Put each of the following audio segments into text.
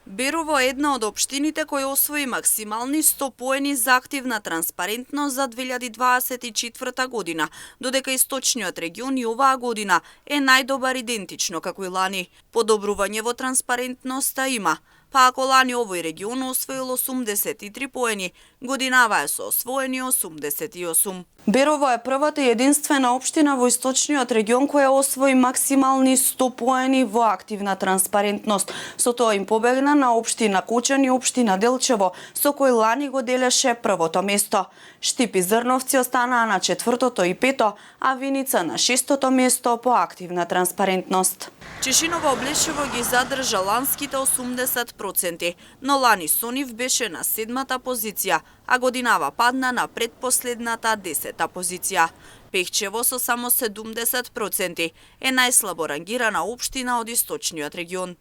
Берово е една од општините која освои максимални 100 поени за активна транспарентност за 2024 година, додека Источниот регион и оваа година е најдобар идентично како и лани. Подобрување во транспарентноста има, па ако лани овој регион освоил 83 поени, годинава е со освоени 88. Берово е првата и единствена општина во Источниот регион која освои максимални 100 поени во активна транспарентност. Со тоа им побегна на општина Кучан и општина Делчево, со кој лани го делеше првото место. Штип и Зрновци останаа на четвртото и пето, а Виница на шестото место по активна транспарентност. Чешиново Облешево ги задржа ланските 80%, но лани Сонив беше на седмата позиција, а годинава падна на предпоследната 10-та позиција. Пехчево со само 70% е најслабо рангирана општина од Источниот регион.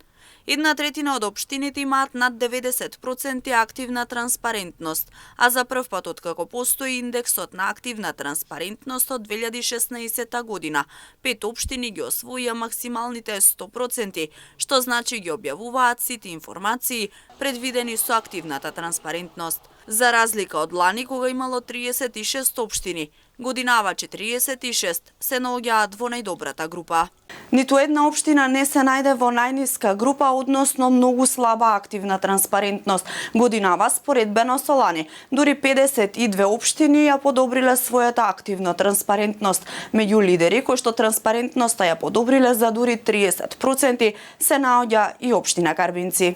Една третина од општините имаат над 90% активна транспарентност, а за прв пат откако постои индексот на активна транспарентност од 2016 година, 5 општини ги освоија максималните 100%, што значи ги објавуваат сите информации предвидени со активната транспарентност. За разлика од лани кога имало 36 општини, годинава 46 се наоѓаат во најдобрата група. Ниту една општина не се најде во најниска група, односно многу слаба активна транспарентност. Годинава споредбено со лани, дури 52 општини ја подобриле својата активна транспарентност. Меѓу лидери кои што транспарентноста ја подобриле за дури 30% се наоѓа и општина Карбинци.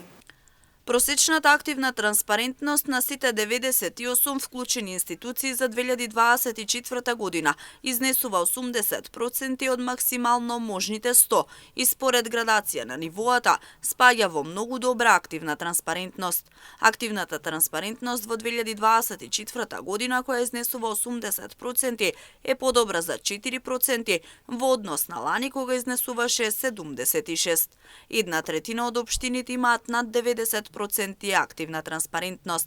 Просечната активна транспарентност на сите 98 вклучени институции за 2024 година изнесува 80% од максимално можните 100 и според градација на нивоата спаѓа во многу добра активна транспарентност. Активната транспарентност во 2024 година која изнесува 80% е подобра за 4% во однос на лани кога изнесуваше 76. Една третина од општините имаат над 90% активна транспарентност,